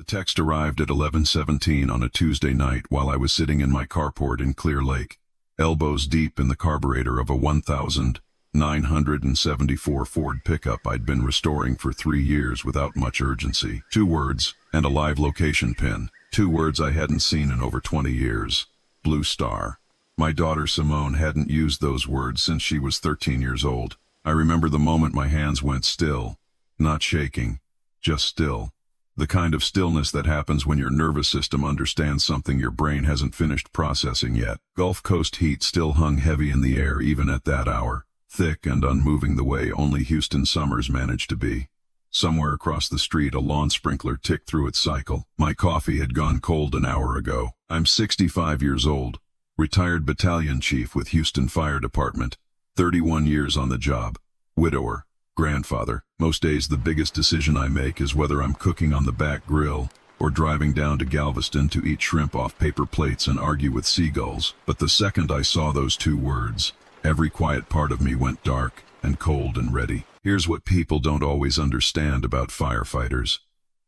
text arrived at 11:17 on a Tuesday night while I was sitting in my carport in Clear Lake, elbows deep in the carburetor of a 1974 Ford pickup I'd been restoring for 3 years without much urgency. 2 words, and a live location pin. 2 words I hadn't seen in over 20 years. Blue Star. My daughter Simone hadn't used those words since she was 13 years old. I remember the moment my hands went still. Not shaking, just still. The kind of stillness that happens when your nervous system understands something your brain hasn't finished processing yet. Gulf Coast heat still hung heavy in the air even at that hour, thick and unmoving the way only Houston summers managed to be. Somewhere across the street a lawn sprinkler ticked through its cycle. My coffee had gone cold an hour ago. I'm 65 years old, retired battalion chief with Houston Fire Department, 31 years on the job, widower, grandfather. Most days the biggest decision I make is whether I'm cooking on the back grill or driving down to Galveston to eat shrimp off paper plates and argue with seagulls. But the second I saw those 2 words, every quiet part of me went dark and cold and ready. Here's what people don't always understand about firefighters.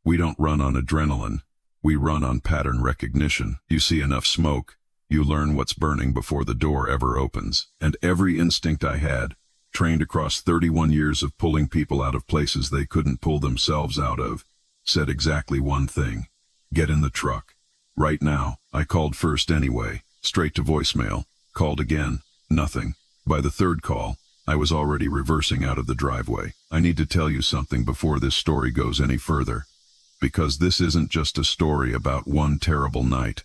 We don't run on adrenaline. We run on pattern recognition. You see enough smoke, you learn what's burning before the door ever opens. And every instinct I had, trained across 31 years of pulling people out of places they couldn't pull themselves out of, said exactly one thing: get in the truck. Right now. I called first anyway, straight to voicemail, called again, nothing. By the 3rd call, I was already reversing out of the driveway. I need to tell you something before this story goes any further, because this isn't just a story about one terrible night.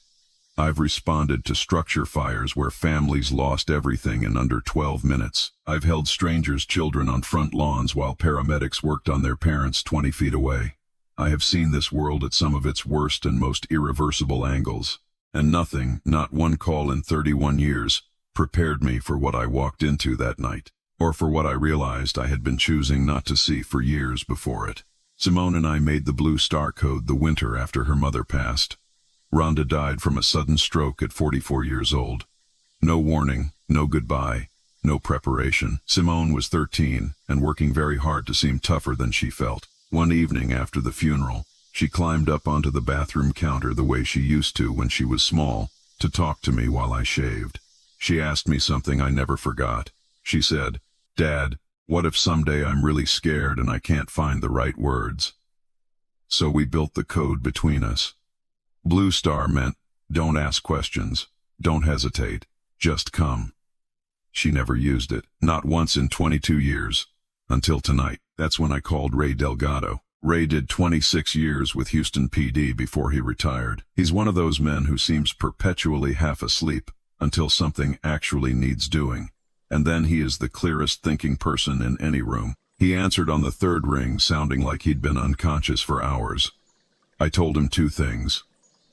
I've responded to structure fires where families lost everything in under 12 minutes. I've held strangers' children on front lawns while paramedics worked on their parents 20 feet away. I have seen this world at some of its worst and most irreversible angles. And nothing, not one call in 31 years, prepared me for what I walked into that night, or for what I realized I had been choosing not to see for years before it. Simone and I made the Blue Star Code the winter after her mother passed. Rhonda died from a sudden stroke at 44 years old. No warning, no goodbye, no preparation. Simone was 13 and working very hard to seem tougher than she felt. One evening after the funeral, she climbed up onto the bathroom counter the way she used to when she was small, to talk to me while I shaved. She asked me something I never forgot. She said, "Dad, what if someday I'm really scared and I can't find the right words?" So we built the code between us. Blue Star meant, don't ask questions, don't hesitate, just come. She never used it, not once in 22 years, until tonight. That's when I called Ray Delgado. Ray did 26 years with Houston PD before he retired. He's one of those men who seems perpetually half asleep until something actually needs doing, and then he is the clearest thinking person in any room. He answered on the 3rd ring, sounding like he'd been unconscious for hours. I told him 2 things.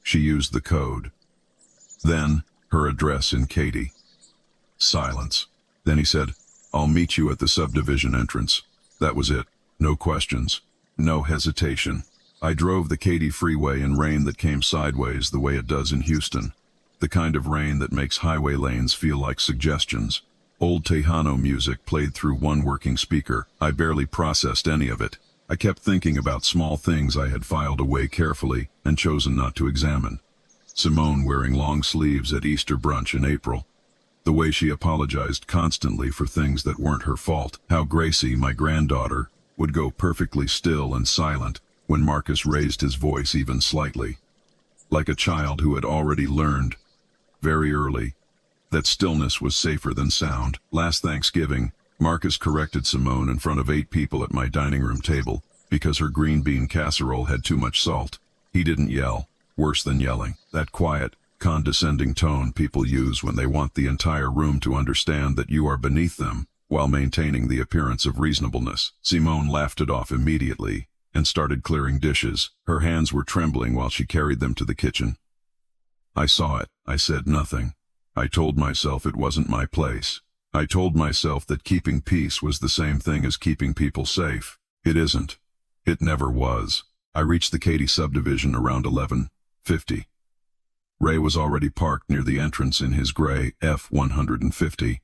She used the code. Then, her address in Katy. Silence. Then he said, "I'll meet you at the subdivision entrance." That was it. No questions. No hesitation. I drove the Katy freeway in rain that came sideways the way it does in Houston. The kind of rain that makes highway lanes feel like suggestions. Old Tejano music played through one working speaker. I barely processed any of it. I kept thinking about small things I had filed away carefully and chosen not to examine. Simone wearing long sleeves at Easter brunch in April. The way she apologized constantly for things that weren't her fault. How Gracie, my granddaughter, would go perfectly still and silent when Marcus raised his voice even slightly. Like a child who had already learned, very early, that stillness was safer than sound. Last Thanksgiving, Marcus corrected Simone in front of 8 people at my dining room table because her green bean casserole had too much salt. He didn't yell, worse than yelling. That quiet, condescending tone people use when they want the entire room to understand that you are beneath them, while maintaining the appearance of reasonableness. Simone laughed it off immediately and started clearing dishes. Her hands were trembling while she carried them to the kitchen. I saw it. I said nothing. I told myself it wasn't my place. I told myself that keeping peace was the same thing as keeping people safe. It isn't. It never was. I reached the Katy subdivision around 11:50. Ray was already parked near the entrance in his gray F-150.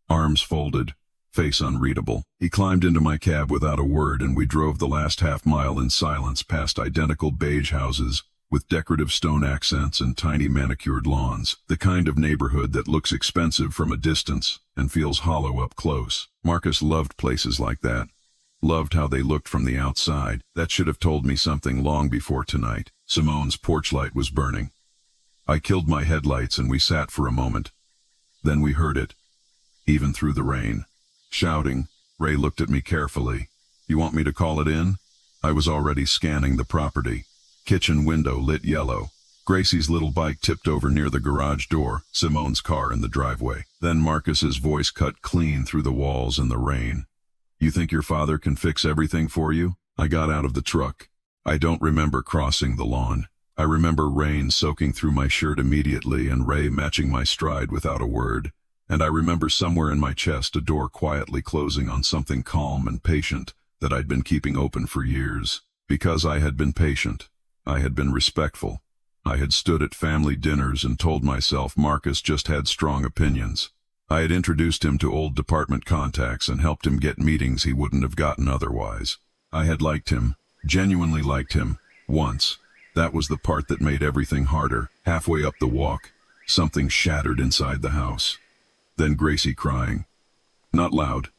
Arms folded, face unreadable. He climbed into my cab without a word, and we drove the last half-mile in silence past identical beige houses with decorative stone accents and tiny manicured lawns, the kind of neighborhood that looks expensive from a distance and feels hollow up close. Marcus loved places like that, loved how they looked from the outside. That should have told me something long before tonight. Simone's porch light was burning. I killed my headlights and we sat for a moment. Then we heard it, even through the rain. Shouting. Ray looked at me carefully. "You want me to call it in?" I was already scanning the property. Kitchen window lit yellow. Gracie's little bike tipped over near the garage door, Simone's car in the driveway. Then Marcus's voice cut clean through the walls and the rain. "You think your father can fix everything for you?" I got out of the truck. I don't remember crossing the lawn. I remember rain soaking through my shirt immediately and Ray matching my stride without a word. And I remember somewhere in my chest a door quietly closing on something calm and patient that I'd been keeping open for years. Because I had been patient. I had been respectful. I had stood at family dinners and told myself Marcus just had strong opinions. I had introduced him to old department contacts and helped him get meetings he wouldn't have gotten otherwise. I had liked him, genuinely liked him, once. That was the part that made everything harder. Halfway up the walk, something shattered inside the house. Then Gracie crying. Not loud.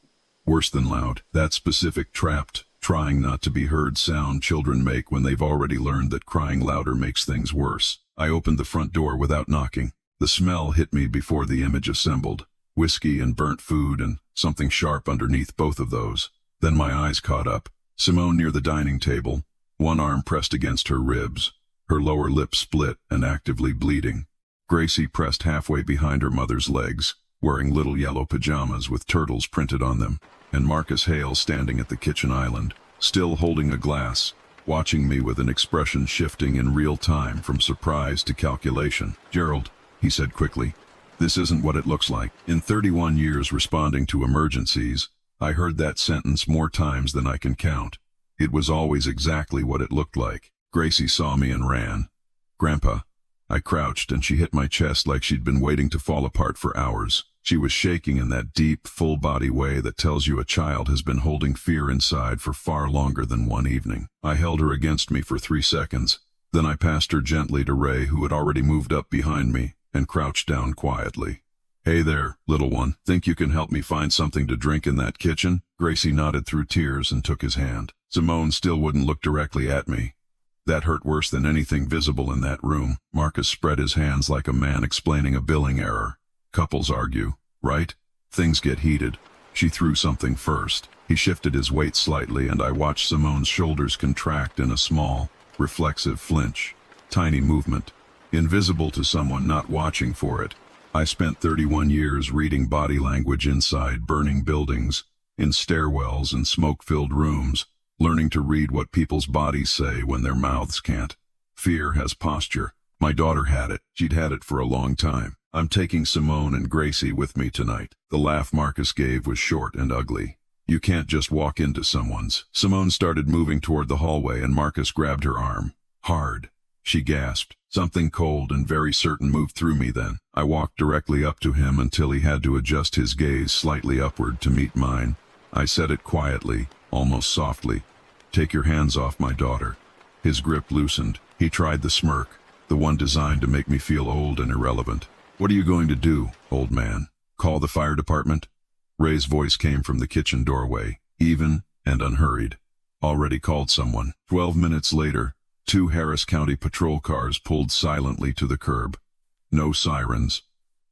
Worse than loud. That specific trapped, trying not to be heard sound children make when they've already learned that crying louder makes things worse. I opened the front door without knocking. The smell hit me before the image assembled. Whiskey and burnt food and something sharp underneath both of those. Then my eyes caught up. Simone near the dining table, one arm pressed against her ribs, her lower lip split and actively bleeding. Gracie pressed halfway behind her mother's legs, wearing little yellow pajamas with turtles printed on them, and Marcus Hale standing at the kitchen island, still holding a glass, watching me with an expression shifting in real time from surprise to calculation. "Gerald," he said quickly, "this isn't what it looks like." In 31 years responding to emergencies, I heard that sentence more times than I can count. It was always exactly what it looked like. Gracie saw me and ran. "Grandpa." I crouched and she hit my chest like she'd been waiting to fall apart for hours. She was shaking in that deep, full-body way that tells you a child has been holding fear inside for far longer than one evening. I held her against me for 3 seconds. Then I passed her gently to Ray, who had already moved up behind me, and crouched down quietly. "Hey there, little one. Think you can help me find something to drink in that kitchen?" Gracie nodded through tears and took his hand. Simone still wouldn't look directly at me. That hurt worse than anything visible in that room. Marcus spread his hands like a man explaining a billing error. Couples argue, right? Things get heated. She threw something first. He shifted his weight slightly and I watched Simone's shoulders contract in a small, reflexive flinch. Tiny movement. Invisible to someone not watching for it. I spent 31 years reading body language inside burning buildings, in stairwells and smoke-filled rooms, learning to read what people's bodies say when their mouths can't. Fear has posture. My daughter had it. She'd had it for a long time. "I'm taking Simone and Gracie with me tonight." The laugh Marcus gave was short and ugly. "You can't just walk into someone's." Simone started moving toward the hallway and Marcus grabbed her arm. Hard. She gasped. Something cold and very certain moved through me then. I walked directly up to him until he had to adjust his gaze slightly upward to meet mine. I said it quietly, almost softly. "Take your hands off my daughter." His grip loosened. He tried the smirk, the one designed to make me feel old and irrelevant. "What are you going to do, old man? Call the fire department?" Ray's voice came from the kitchen doorway, even and unhurried. "Already called someone." 12 minutes later, 2 Harris County patrol cars pulled silently to the curb. No sirens.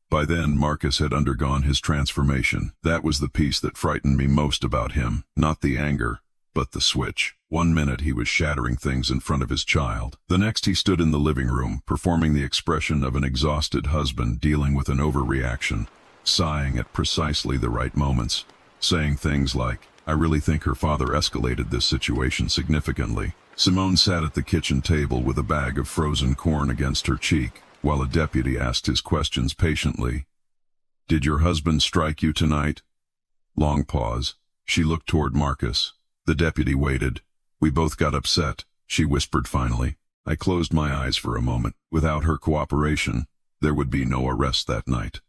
By then, Marcus had undergone his transformation. That was the piece that frightened me most about him. Not the anger, but the switch. 1 minute he was shattering things in front of his child. The next he stood in the living room, performing the expression of an exhausted husband dealing with an overreaction, sighing at precisely the right moments, saying things like, "I really think her father escalated this situation significantly." Simone sat at the kitchen table with a bag of frozen corn against her cheek, while a deputy asked his questions patiently. "Did your husband strike you tonight?" Long pause. She looked toward Marcus. The deputy waited. "We both got upset," she whispered finally. I closed my eyes for a moment. Without her cooperation, there would be no arrest that night.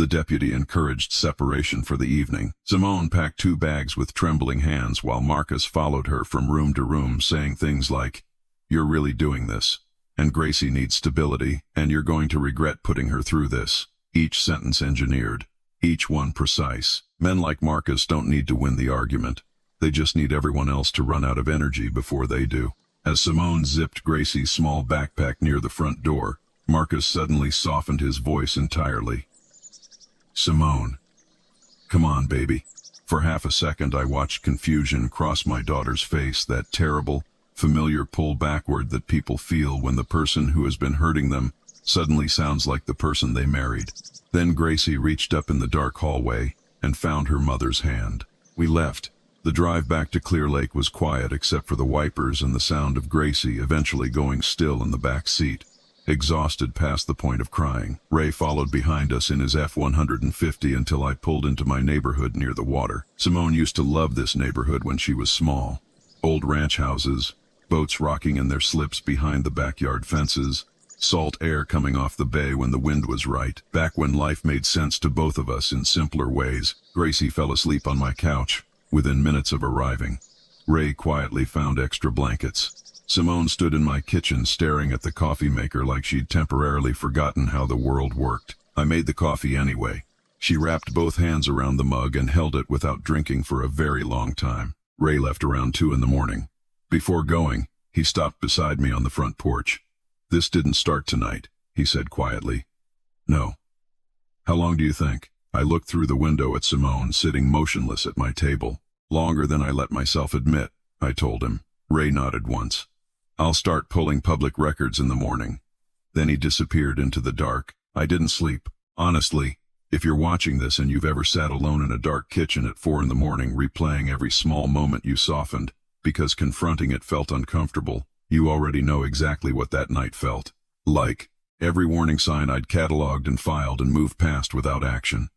The deputy encouraged separation for the evening. Simone packed 2 bags with trembling hands while Marcus followed her from room to room saying things like, "You're really doing this. And Gracie needs stability, and you're going to regret putting her through this." Each sentence engineered, each one precise. Men like Marcus don't need to win the argument. They just need everyone else to run out of energy before they do. As Simone zipped Gracie's small backpack near the front door, Marcus suddenly softened his voice entirely. "Simone, come on, baby." For half a second I watched confusion cross my daughter's face, that terrible, familiar pull backward that people feel when the person who has been hurting them suddenly sounds like the person they married. Then Gracie reached up in the dark hallway and found her mother's hand. We left. The drive back to Clear Lake was quiet except for the wipers and the sound of Gracie eventually going still in the back seat, exhausted past the point of crying. Ray followed behind us in his F-150 until I pulled into my neighborhood near the water. Simone used to love this neighborhood when she was small. Old ranch houses, boats rocking in their slips behind the backyard fences, salt air coming off the bay when the wind was right. Back when life made sense to both of us in simpler ways. Gracie fell asleep on my couch within minutes of arriving. Ray quietly found extra blankets. Simone stood in my kitchen staring at the coffee maker like she'd temporarily forgotten how the world worked. I made the coffee anyway. She wrapped both hands around the mug and held it without drinking for a very long time. Ray left around 2 in the morning. Before going, he stopped beside me on the front porch. "This didn't start tonight," he said quietly. "No." "How long do you think?" I looked through the window at Simone sitting motionless at my table. "Longer than I let myself admit," I told him. Ray nodded once. "I'll start pulling public records in the morning." Then he disappeared into the dark. I didn't sleep. Honestly, if you're watching this and you've ever sat alone in a dark kitchen at 4 in the morning replaying every small moment you softened because confronting it felt uncomfortable, you already know exactly what that night felt like. Every warning sign I'd cataloged and filed and moved past without action.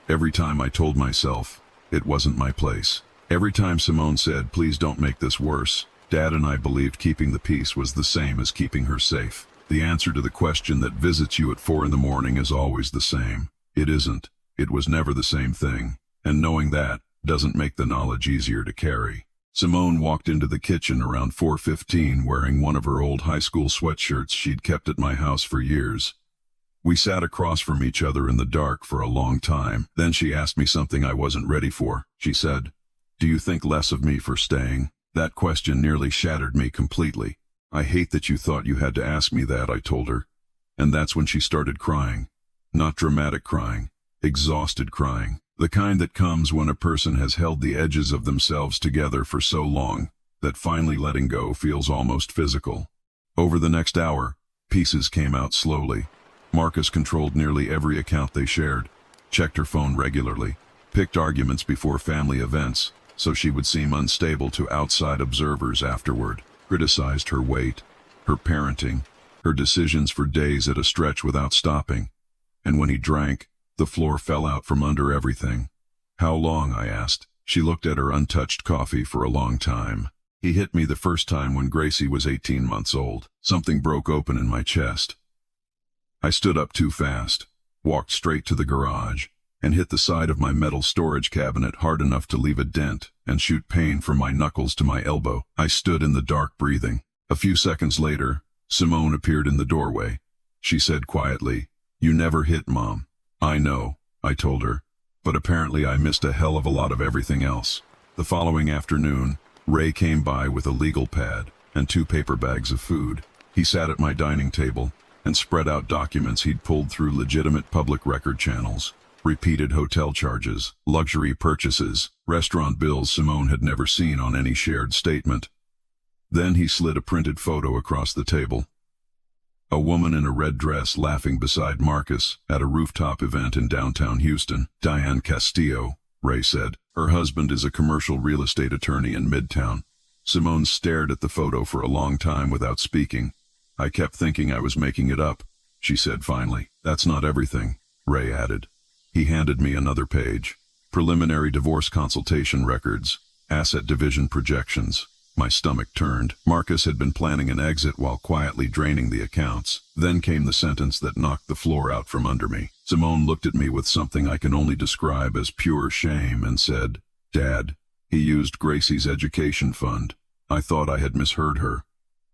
Every time I told myself it wasn't my place. Every time Simone said, "Please don't make this worse," Dad and I believed keeping the peace was the same as keeping her safe. The answer to the question that visits you at 4 in the morning is always the same. It isn't. It was never the same thing. And knowing that doesn't make the knowledge easier to carry. Simone walked into the kitchen around 4:15 wearing one of her old high school sweatshirts she'd kept at my house for years. We sat across from each other in the dark for a long time. Then she asked me something I wasn't ready for. She said, "Do you think less of me for staying?" That question nearly shattered me completely. "I hate that you thought you had to ask me that," I told her. And that's when she started crying. Not dramatic crying, exhausted crying. The kind that comes when a person has held the edges of themselves together for so long that finally letting go feels almost physical. Over the next hour, pieces came out slowly. Marcus controlled nearly every account they shared, checked her phone regularly, picked arguments before family events so she would seem unstable to outside observers afterward, criticized her weight, her parenting, her decisions for days at a stretch without stopping. And when he drank, the floor fell out from under everything. "How long?" I asked. She looked at her untouched coffee for a long time. "He hit me the first time when Gracie was 18 months old. Something broke open in my chest. I stood up too fast, walked straight to the garage, and hit the side of my metal storage cabinet hard enough to leave a dent and shoot pain from my knuckles to my elbow. I stood in the dark breathing. A few seconds later, Simone appeared in the doorway. She said quietly, "You never hit Mom." "I know," I told her, "but apparently I missed a hell of a lot of everything else." The following afternoon, Ray came by with a legal pad and 2 paper bags of food. He sat at my dining table and spread out documents he'd pulled through legitimate public record channels. Repeated hotel charges, luxury purchases, restaurant bills Simone had never seen on any shared statement. Then he slid a printed photo across the table. A woman in a red dress laughing beside Marcus at a rooftop event in downtown Houston. "Diane Castillo," Ray said. "Her husband is a commercial real estate attorney in Midtown." Simone stared at the photo for a long time without speaking. "I kept thinking I was making it up," she said finally. "That's not everything," Ray added. He handed me another page. Preliminary divorce consultation records, asset division projections, My stomach turned. Marcus had been planning an exit while quietly draining the accounts. Then came the sentence that knocked the floor out from under me. Simone looked at me with something I can only describe as pure shame and said, "Dad, he used Gracie's education fund." I thought I had misheard her.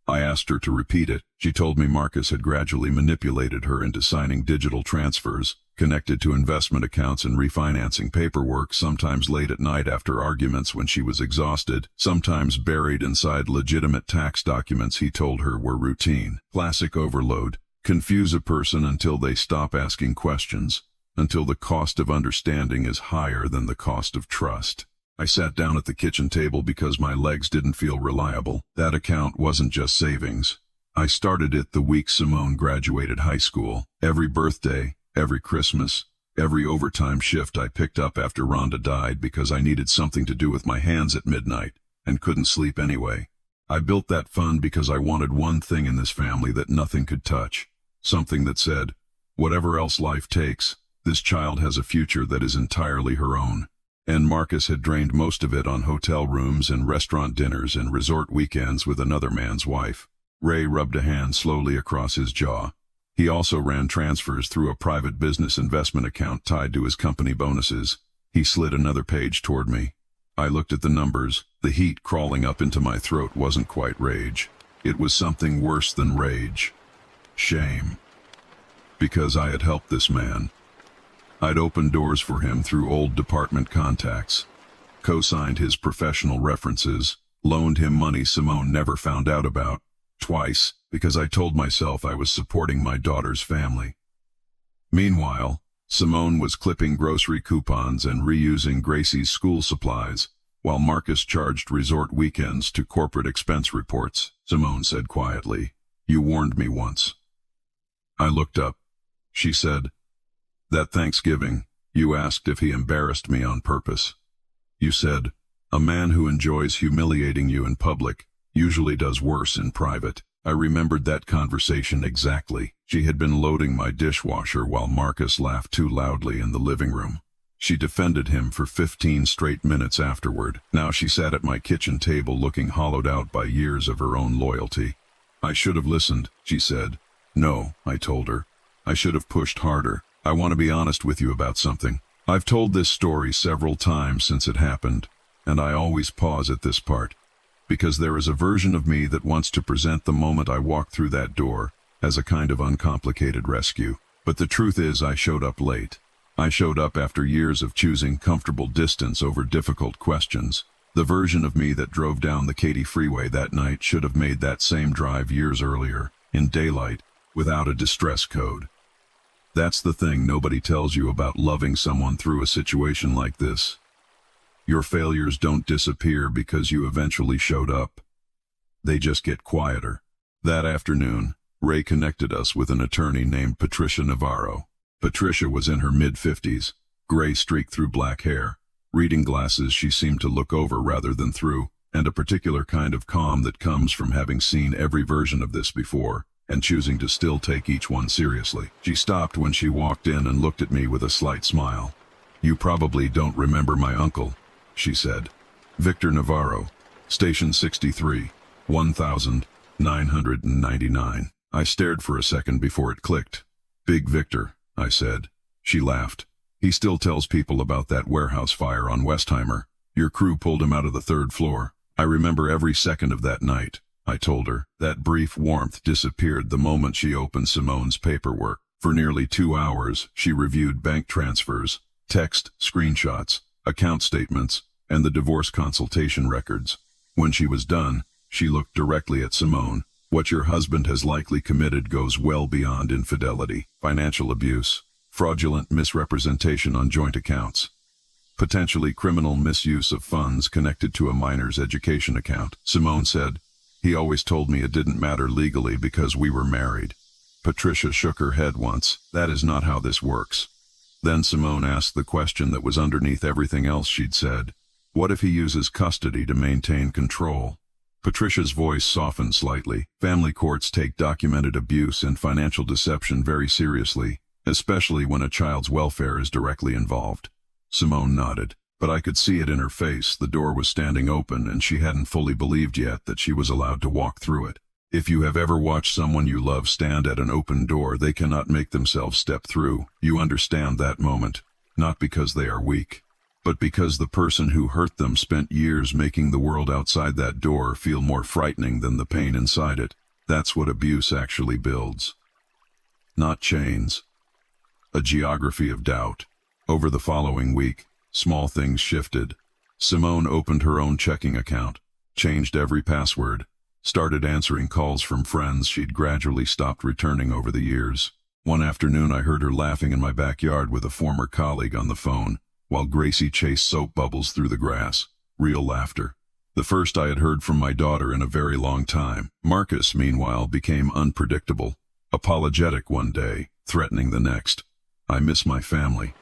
I asked her to repeat it. She told me Marcus had gradually manipulated her into signing digital transfers, connected to investment accounts and refinancing paperwork, sometimes late at night after arguments when she was exhausted, sometimes buried inside legitimate tax documents he told her were routine. Classic overload. Confuse a person until they stop asking questions, until the cost of understanding is higher than the cost of trust. I sat down at the kitchen table because my legs didn't feel reliable. That account wasn't just savings. I started it the week Simone graduated high school. Every birthday, every Christmas, every overtime shift I picked up after Rhonda died because I needed something to do with my hands at midnight and couldn't sleep anyway. I built that fund because I wanted one thing in this family that nothing could touch. Something that said, whatever else life takes, this child has a future that is entirely her own. And Marcus had drained most of it on hotel rooms and restaurant dinners and resort weekends with another man's wife. Ray rubbed a hand slowly across his jaw. He also ran transfers through a private business investment account tied to his company bonuses. He slid another page toward me. I looked at the numbers. The heat crawling up into my throat wasn't quite rage. It was something worse than rage. Shame. Because I had helped this man. I'd opened doors for him through old department contacts, co-signed his professional references, loaned him money Simone never found out about, twice, because I told myself I was supporting my daughter's family. Meanwhile, Simone was clipping grocery coupons and reusing Gracie's school supplies, while Marcus charged resort weekends to corporate expense reports. Simone said quietly, "You warned me once." I looked up. She said, "That Thanksgiving, you asked if he embarrassed me on purpose. You said, a man who enjoys humiliating you in public usually does worse in private." I remembered that conversation exactly. She had been loading my dishwasher while Marcus laughed too loudly in the living room. She defended him for 15 straight minutes afterward. Now she sat at my kitchen table looking hollowed out by years of her own loyalty. "I should have listened," she said. "No," I told her. "I should have pushed harder. I want to be honest with you about something. I've told this story several times since it happened, and I always pause at this part, because there is a version of me that wants to present the moment I walked through that door as a kind of uncomplicated rescue. But the truth is I showed up late. I showed up after years of choosing comfortable distance over difficult questions. The version of me that drove down the Katy freeway that night should have made that same drive years earlier, in daylight, without a distress code. That's the thing nobody tells you about loving someone through a situation like this. Your failures don't disappear because you eventually showed up. They just get quieter. That afternoon, Ray connected us with an attorney named Patricia Navarro. Patricia was in her mid-50s, gray streaked through black hair, reading glasses she seemed to look over rather than through, and a particular kind of calm that comes from having seen every version of this before, and choosing to still take each one seriously. She stopped when she walked in and looked at me with a slight smile. "You probably don't remember my uncle," she said. "Victor Navarro, Station 63, 1999. I stared for a second before it clicked. "Big Victor," I said. She laughed. "He still tells people about that warehouse fire on Westheimer. Your crew pulled him out of the 3rd floor. I remember every second of that night," I told her. That brief warmth disappeared the moment she opened Simone's paperwork. For nearly 2 hours, she reviewed bank transfers, text, screenshots, account statements, and the divorce consultation records. When she was done, she looked directly at Simone. "What your husband has likely committed goes well beyond infidelity, financial abuse, fraudulent misrepresentation on joint accounts, potentially criminal misuse of funds connected to a minor's education account." Simone said, "He always told me it didn't matter legally because we were married." Patricia shook her head once. "That is not how this works." Then Simone asked the question that was underneath everything else she'd said. "What if he uses custody to maintain control?" Patricia's voice softened slightly. "Family courts take documented abuse and financial deception very seriously, especially when a child's welfare is directly involved." Simone nodded. But I could see it in her face. The door was standing open and she hadn't fully believed yet that she was allowed to walk through it. If you have ever watched someone you love stand at an open door they cannot make themselves step through, you understand that moment, not because they are weak, but because the person who hurt them spent years making the world outside that door feel more frightening than the pain inside it. That's what abuse actually builds. Not chains. A geography of doubt. Over the following week, small things shifted. Simone opened her own checking account, changed every password, started answering calls from friends she'd gradually stopped returning over the years. One afternoon I heard her laughing in my backyard with a former colleague on the phone, while Gracie chased soap bubbles through the grass. Real laughter. The first I had heard from my daughter in a very long time. Marcus, meanwhile, became unpredictable. Apologetic one day, threatening the next. I miss my family.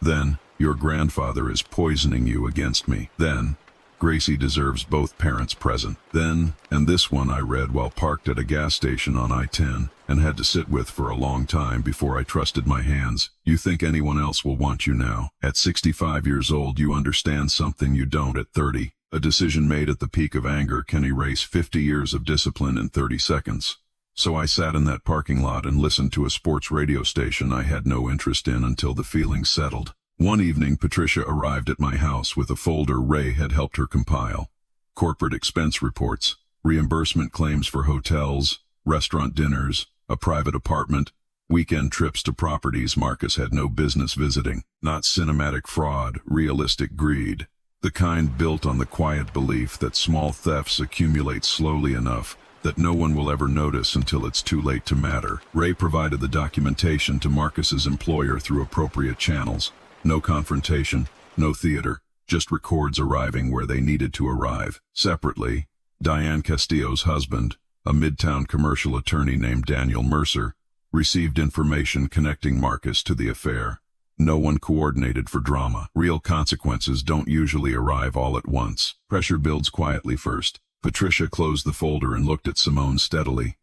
Then, your grandfather is poisoning you against me. Then, Gracie deserves both parents present. Then, and this one I read while parked at a gas station on I-10 and had to sit with for a long time before I trusted my hands. You think anyone else will want you now. At 65 years old you understand something you don't at 30. A decision made at the peak of anger can erase 50 years of discipline in 30 seconds. So I sat in that parking lot and listened to a sports radio station I had no interest in until the feeling settled. One evening, Patricia arrived at my house with a folder Ray had helped her compile. Corporate expense reports, reimbursement claims for hotels, restaurant dinners, a private apartment, weekend trips to properties Marcus had no business visiting. Not cinematic fraud, realistic greed. The kind built on the quiet belief that small thefts accumulate slowly enough that no one will ever notice until it's too late to matter. Ray provided the documentation to Marcus's employer through appropriate channels. No confrontation, no theater, just records arriving where they needed to arrive. Separately, Diane Castillo's husband, a midtown commercial attorney named Daniel Mercer, received information connecting Marcus to the affair. No one coordinated for drama. Real consequences don't usually arrive all at once. Pressure builds quietly first. Patricia closed the folder and looked at Simone steadily.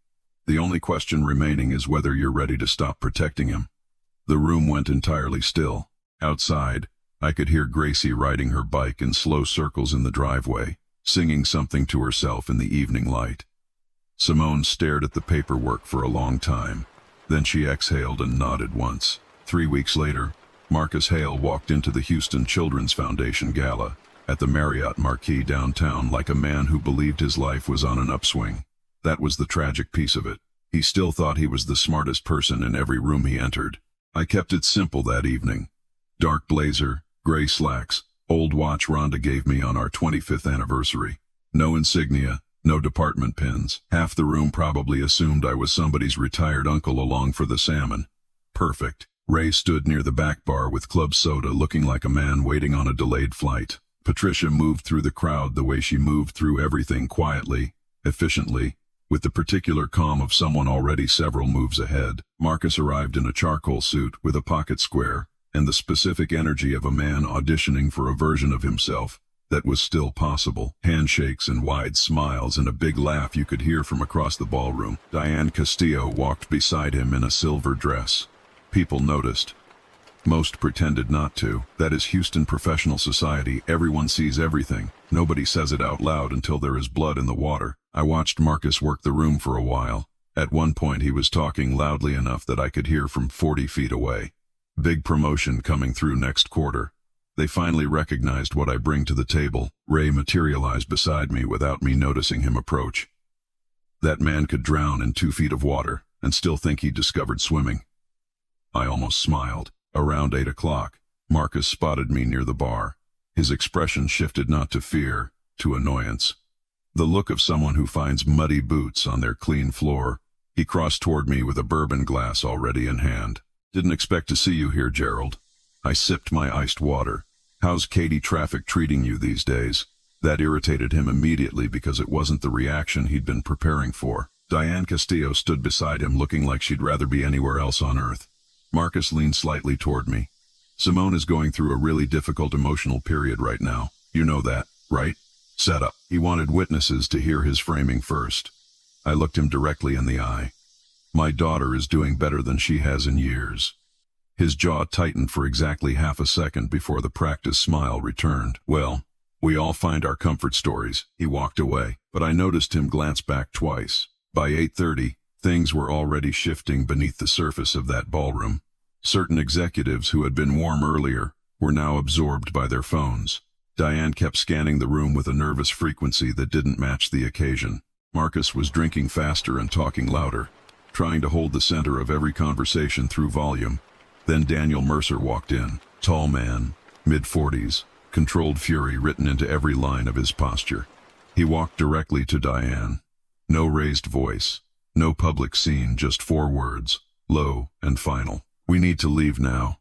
The only question remaining is whether you're ready to stop protecting him. The room went entirely still. Outside, I could hear Gracie riding her bike in slow circles in the driveway, singing something to herself in the evening light. Simone stared at the paperwork for a long time. Then she exhaled and nodded once. 3 weeks later, Marcus Hale walked into the Houston Children's Foundation Gala at the Marriott Marquis downtown like a man who believed his life was on an upswing. That was the tragic piece of it. He still thought he was the smartest person in every room he entered. I kept it simple that evening. Dark blazer, gray slacks, old watch Rhonda gave me on our 25th anniversary. No insignia, no department pins. Half the room probably assumed I was somebody's retired uncle along for the salmon. Perfect. Ray stood near the back bar with club soda looking like a man waiting on a delayed flight. Patricia moved through the crowd the way she moved through everything, quietly, efficiently, with the particular calm of someone already several moves ahead. Marcus arrived in a charcoal suit with a pocket square, and the specific energy of a man auditioning for a version of himself that was still possible. Handshakes and wide smiles and a big laugh you could hear from across the ballroom. Diane Castillo walked beside him in a silver dress. People noticed. Most pretended not to. That is Houston professional society. Everyone sees everything. Nobody says it out loud until there is blood in the water. I watched Marcus work the room for a while. At one point he was talking loudly enough that I could hear from 40 feet away. Big promotion coming through next quarter. They finally recognized what I bring to the table. Ray materialized beside me without me noticing him approach. That man could drown in 2 feet of water and still think he discovered swimming. I almost smiled. Around 8 o'clock, Marcus spotted me near the bar. His expression shifted not to fear, to annoyance. The look of someone who finds muddy boots on their clean floor. He crossed toward me with a bourbon glass already in hand. Didn't expect to see you here, Gerald. I sipped my iced water. How's Katie traffic treating you these days? That irritated him immediately because it wasn't the reaction he'd been preparing for. Diane Castillo stood beside him looking like she'd rather be anywhere else on earth. Marcus leaned slightly toward me. Simone is going through a really difficult emotional period right now. You know that, right? Set up. He wanted witnesses to hear his framing first. I looked him directly in the eye. My daughter is doing better than she has in years. His jaw tightened for exactly half a second before the practiced smile returned. Well, we all find our comfort stories. He walked away, but I noticed him glance back twice. By 8:30, things were already shifting beneath the surface of that ballroom. Certain executives who had been warm earlier were now absorbed by their phones. Diane kept scanning the room with a nervous frequency that didn't match the occasion. Marcus was drinking faster and talking louder, trying to hold the center of every conversation through volume. Then Daniel Mercer walked in. Tall man, mid-40s, controlled fury written into every line of his posture. He walked directly to Diane. No raised voice, no public scene, just 4 words, low and final. "We need to leave now."